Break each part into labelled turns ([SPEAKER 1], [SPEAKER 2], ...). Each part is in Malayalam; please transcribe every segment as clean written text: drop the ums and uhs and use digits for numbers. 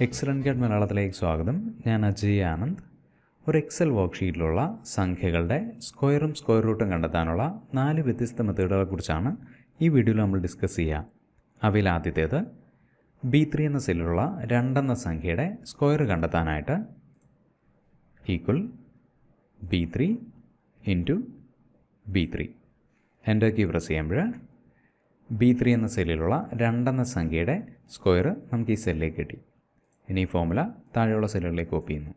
[SPEAKER 1] എക്സലൻറ്റ് ഗൈഡ് മലയാളത്തിലേക്ക് സ്വാഗതം. ഞാൻ അജയ് ആനന്ദ്. ഒരു എക്സൽ വർക്ക്ഷീറ്റിലുള്ള സംഖ്യകളുടെ സ്ക്വയറും സ്ക്വയർ റൂട്ടും കണ്ടെത്താനുള്ള 4 വ്യത്യസ്ത മെത്തേഡുകളെ കുറിച്ചാണ് ഈ വീഡിയോയിൽ നമ്മൾ ഡിസ്കസ് ചെയ്യുക. അവയിൽ ആദ്യത്തേത് B3 എന്ന സെല്ലിലുള്ള 2 എന്ന സംഖ്യയുടെ സ്ക്വയർ കണ്ടെത്താനായിട്ട് equal B3 into B3 enter key press ചെയ്യുമ്പോൾ B3 എന്ന സെല്ലിലുള്ള 2 എന്ന സംഖ്യയുടെ സ്ക്വയർ നമുക്ക് ഈ സെല്ലിലേക്ക് കിട്ടി. ഇനി ഈ ഫോമുല താഴെയുള്ള സെല്ലുകളിലേക്ക് കോപ്പി ചെയ്യുന്നു.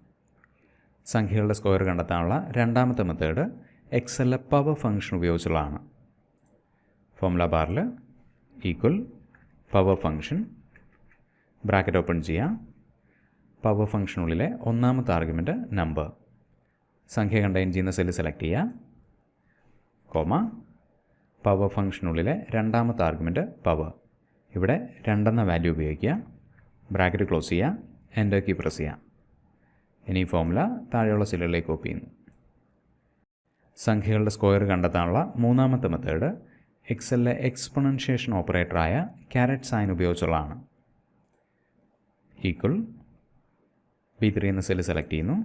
[SPEAKER 1] സംഖ്യകളുടെ സ്ക്വയർ കണ്ടെത്താനുള്ള രണ്ടാമത്തെ മെത്തേഡ് എക്സലിലെ പവർ ഫംഗ്ഷൻ ഉപയോഗിച്ചുള്ളതാണ്. ഫോമുല ബാറിൽ equal power function bracket open ചെയ്യുക. പവർ ഫംഗ്ഷനുള്ളിലെ ഒന്നാമത്തെ ആർഗ്യുമെൻറ്റ് നമ്പർ, സംഖ്യ കണ്ടെയ്ൻ ചെയ്യുന്ന സെല്ല് സെലക്ട് ചെയ്യുക, കോമ പവർ ഫംഗ്ഷനുള്ളിലെ രണ്ടാമത്തെ ആർഗ്യുമെൻറ്റ് പവർ, ഇവിടെ 2 എന്ന വാല്യൂ ഉപയോഗിക്കുക, ബ്രാക്കറ്റ് ക്ലോസ് ചെയ്യുക, എൻ്റർ കീ പ്രസ് ചെയ്യുക. ഇനി ഈ ഫോമുല താഴെയുള്ള സെല്ലുകളിലേക്ക് കോപ്പി ചെയ്യുന്നു. സംഖ്യകളുടെ സ്ക്വയർ കണ്ടെത്താനുള്ള മൂന്നാമത്തെ മെത്തേഡ് എക്സലിലെ എക്സ്പൊണൻഷ്യേഷൻ ഓപ്പറേറ്ററായ ക്യാരറ്റ് സൈൻ ഉപയോഗിച്ചുള്ളതാണ്. ഈക്വൽ B3 എന്ന സെല്ല് സെലക്ട് ചെയ്യുന്നു,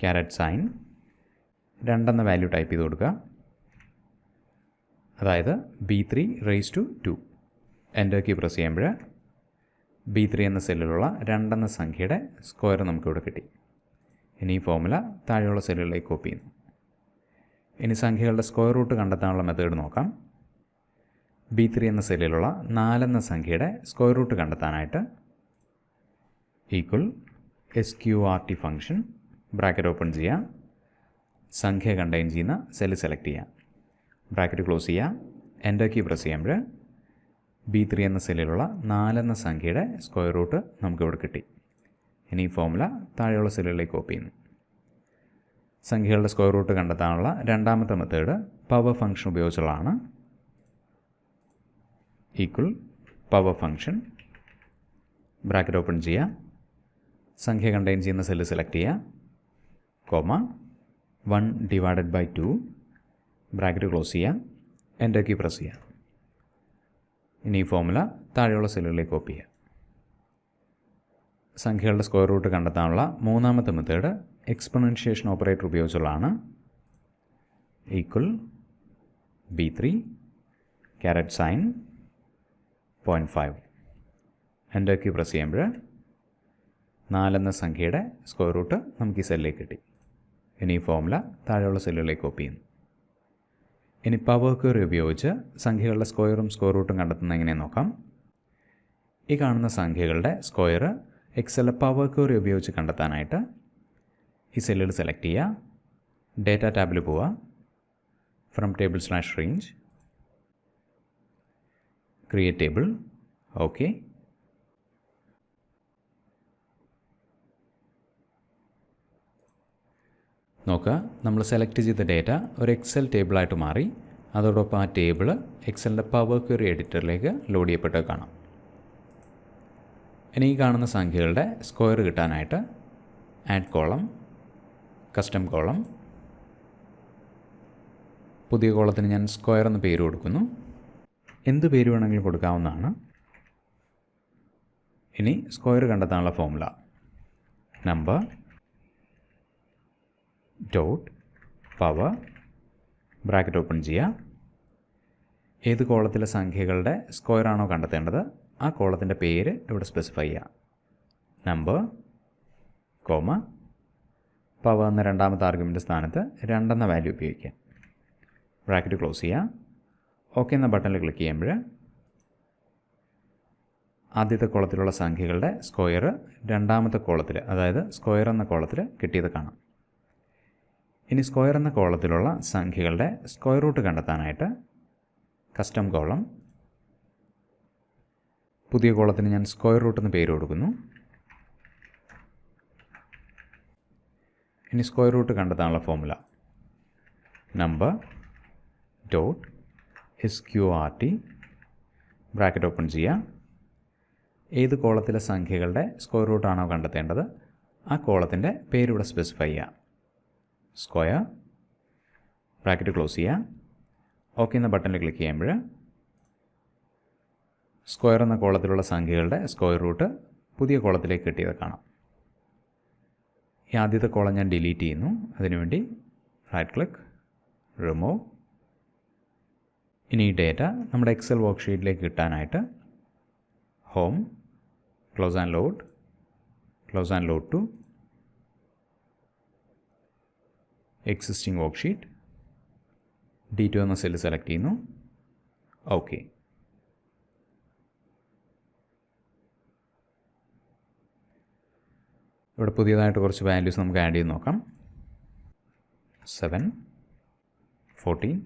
[SPEAKER 1] ക്യാരറ്റ് സൈൻ 2 എന്ന വാല്യൂ ടൈപ്പ് ചെയ്ത് കൊടുക്കുക, അതായത് B3 raise to 2. Enter key press ചെയ്യുമ്പോൾ B3 എന്ന സെല്ലിലുള്ള 2 എന്ന സംഖ്യയുടെ സ്ക്വയർ നമുക്കിവിടെ കിട്ടി. ഇനി ഈ ഫോമുല താഴെയുള്ള സെല്ലുകളിലേക്ക് കോപ്പി ചെയ്യുന്നു. ഇനി സംഖ്യകളുടെ സ്ക്വയർ റൂട്ട് കണ്ടെത്താനുള്ള മെത്തേഡ് നോക്കാം. B3 എന്ന സെല്ലിലുള്ള 4 എന്ന സംഖ്യയുടെ സ്ക്വയർ റൂട്ട് കണ്ടെത്താനായിട്ട് equal SQRT function bracket open ചെയ്യുക, സംഖ്യ കണ്ടെയ്ൻ ചെയ്യുന്ന സെല്ല് സെലക്ട് ചെയ്യുക, ബ്രാക്കറ്റ് ക്ലോസ് ചെയ്യുക, എൻ്റർ കീ പ്രസ് ചെയ്യുമ്പോൾ B3 എന്ന സെല്ലിലുള്ള 4 എന്ന സംഖ്യയുടെ സ്ക്വയർ റൂട്ട് നമുക്കിവിടെ കിട്ടി. ഇനി ഈ ഫോമുല താഴെയുള്ള സെല്ലുകളിലേക്ക് കോപ്പി ചെയ്യുന്നു. സംഖ്യകളുടെ സ്ക്വയർ റൂട്ട് കണ്ടെത്താനുള്ള രണ്ടാമത്തെ മെത്തേഡ് പവർ ഫംഗ്ഷൻ ഉപയോഗിച്ചുള്ളതാണ്. Equal power function bracket open ചെയ്യുക, സംഖ്യ കണ്ടെയ്ൻ ചെയ്യുന്ന സെല്ല് സെലക്ട് ചെയ്യുക, കോമ 1/2 ബ്രാക്കറ്റ് ക്ലോസ് ചെയ്യുക, എൻ്റർ കീ പ്രസ് ചെയ്യുക. ഇനി ഈ ഫോമുല താഴെയുള്ള സെല്ലുകളിലേക്ക് കോപ്പി ചെയ്യുക. സംഖ്യകളുടെ സ്ക്വയർ റൂട്ട് കണ്ടെത്താനുള്ള മൂന്നാമത്തെ മെത്തേഡ് എക്സ്പൊണൻഷ്യേഷൻ ഓപ്പറേറ്റർ ഉപയോഗിച്ചുള്ളതാണ്. Equal B3 caret sign 0.5 enter key press ചെയ്യുമ്പോൾ 4 എന്ന സംഖ്യയുടെ സ്ക്വയർ റൂട്ട് നമുക്ക് ഈ സെല്ലിലേക്ക് കിട്ടി. ഇനി ഈ ഫോമുല താഴെയുള്ള സെല്ലുകളിലേക്ക് കോപ്പി ചെയ്യുന്നു. ഇനി പവർ ക്വയറി ഉപയോഗിച്ച് സംഖ്യകളുടെ സ്ക്വയറും സ്ക്വയർ റൂട്ടും കണ്ടെത്തുന്നത് എങ്ങനെയെന്ന് നോക്കാം. ഈ കാണുന്ന സംഖ്യകളുടെ സ്ക്വയർ എക്സലിലെ പവർ ക്വയറി ഉപയോഗിച്ച് കണ്ടെത്താനായിട്ട് ഈ സെല്ലുകൾ സെലക്ട് ചെയ്യുക, ഡേറ്റ ടാബിൽ പോവുക, from table / range, create table, okay. നോക്കുക, നമ്മൾ സെലക്ട് ചെയ്ത ഡേറ്റ ഒരു എക്സൽ ടേബിളായിട്ട് മാറി. അതോടൊപ്പം ആ ടേബിൾ എക്സലിൻ്റെ പവർ ക്വയറി എഡിറ്ററിലേക്ക് ലോഡ് ചെയ്യപ്പെട്ട് കാണാം. ഇനി ഈ കാണുന്ന സംഖ്യകളുടെ സ്ക്വയർ കിട്ടാനായിട്ട് ആഡ് കോളം, കസ്റ്റം കോളം, പുതിയ കോളത്തിന് ഞാൻ സ്ക്വയർ എന്ന് പേര് കൊടുക്കുന്നു. എന്ത് പേര് വേണമെങ്കിലും കൊടുക്കാവുന്നതാണ്. ഇനി സ്ക്വയർ കണ്ടെത്താനുള്ള formula number dot power bracket open ചെയ്യുക. ഏത് കോളത്തിലെ സംഖ്യകളുടെ സ്ക്വയർ ആണോ കണ്ടെത്തേണ്ടത് ആ കോളത്തിൻ്റെ പേര് ഇവിടെ സ്പെസിഫൈ ചെയ്യുക. നമ്പർ കോമ പവർ എന്ന രണ്ടാമത്തെ ആർഗ്യുമെൻ്റ് സ്ഥാനത്ത് 2 എന്ന വാല്യൂ ഉപയോഗിക്കുക, ബ്രാക്കറ്റ് ക്ലോസ് ചെയ്യുക, ഓക്കെ എന്ന ബട്ടണിൽ ക്ലിക്ക് ചെയ്യുമ്പോൾ ആദ്യത്തെ കോളത്തിലുള്ള സംഖ്യകളുടെ സ്ക്വയർ രണ്ടാമത്തെ കോളത്തിൽ, അതായത് സ്ക്വയർ എന്ന കോളത്തിൽ കിട്ടിയത് കാണാം. ഇനി സ്ക്വയർ എന്ന കോളത്തിലുള്ള സംഖ്യകളുടെ സ്ക്വയർ റൂട്ട് കണ്ടെത്താനായിട്ട് കസ്റ്റം കോളം, പുതിയ കോളത്തിന് ഞാൻ സ്ക്വയർ റൂട്ട് എന്ന് പേര് കൊടുക്കുന്നു. ഇനി സ്ക്വയർ റൂട്ട് കണ്ടെത്താനുള്ള formula number dot SQRT bracket open ചെയ്യുക. ഏത് കോളത്തിലെ സംഖ്യകളുടെ സ്ക്വയർ റൂട്ടാണോ കണ്ടെത്തേണ്ടത് ആ കോളത്തിൻ്റെ പേരിവിടെ സ്പെസിഫൈ ചെയ്യുക, സ്ക്വയർ, ബ്രാക്കറ്റ് ക്ലോസ് ചെയ്യുക, ഓക്കെ എന്ന ബട്ടണിൽ ക്ലിക്ക് ചെയ്യുമ്പോൾ സ്ക്വയർ എന്ന കോളത്തിലുള്ള സംഖ്യകളുടെ സ്ക്വയർ റൂട്ട് പുതിയ കോളത്തിലേക്ക് കിട്ടിയത് കാണാം. ഈ ആദ്യത്തെ കോളം ഞാൻ ഡിലീറ്റ് ചെയ്യുന്നു. അതിനുവേണ്ടി റൈറ്റ് ക്ലിക്ക്, റിമൂവ്. ഇനി ഈ ഡേറ്റ നമ്മുടെ എക്സൽ വർക്ക്ഷീറ്റിലേക്ക് കിട്ടാനായിട്ട് home, close and load to existing worksheet, D2 എന്ന സെല്ല് സെലക്ട് ചെയ്യുന്നു. ഓക്കെ. ഇവിടെ പുതിയതായിട്ട് കുറച്ച് വാല്യൂസ് നമുക്ക് ആഡ് ചെയ്ത് നോക്കാം. 7, 14,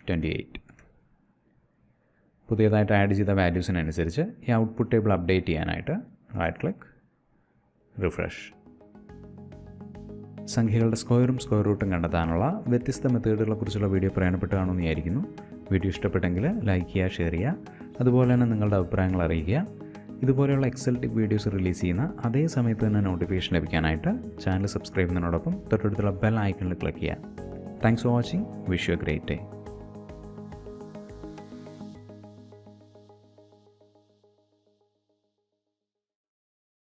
[SPEAKER 1] 28. പുതിയതായിട്ട് ആഡ് ചെയ്ത വാല്യൂസിനനുസരിച്ച് ഈ ഔട്ട്പുട്ട് ടേബിൾ അപ്ഡേറ്റ് ചെയ്യാനായിട്ട് റൈറ്റ് ക്ലിക്ക്, റിഫ്രഷ്. സംഖ്യകളുടെ സ്ക്വയറും സ്ക്വയർ റൂട്ടും കണ്ടെത്താനുള്ള വ്യത്യസ്ത മെത്തേഡുകളെ കുറിച്ചുള്ള വീഡിയോ പ്രയോജനപ്പെട്ട് കാണുമെന്ന് വിചാരിക്കുന്നു. വീഡിയോ ഇഷ്ടപ്പെട്ടെങ്കിൽ ലൈക്ക് ചെയ്യുക, ഷെയർ ചെയ്യുക. അതുപോലെ തന്നെ നിങ്ങളുടെ അഭിപ്രായങ്ങൾ അറിയിക്കുക. ഇതുപോലെയുള്ള എക്സൽ ടിപ്പ് വീഡിയോസ് റിലീസ് ചെയ്യുന്ന അതേ സമയത്ത് തന്നെ നോട്ടിഫിക്കേഷൻ ലഭിക്കാനായിട്ട് ചാനൽ സബ്സ്ക്രൈബ് ചെയ്യുന്നതിനോടൊപ്പം തൊട്ടടുത്തുള്ള ബെൽ ഐക്കണിൽ ക്ലിക്ക് ചെയ്യുക. Thanks for watching. Wish you A great day.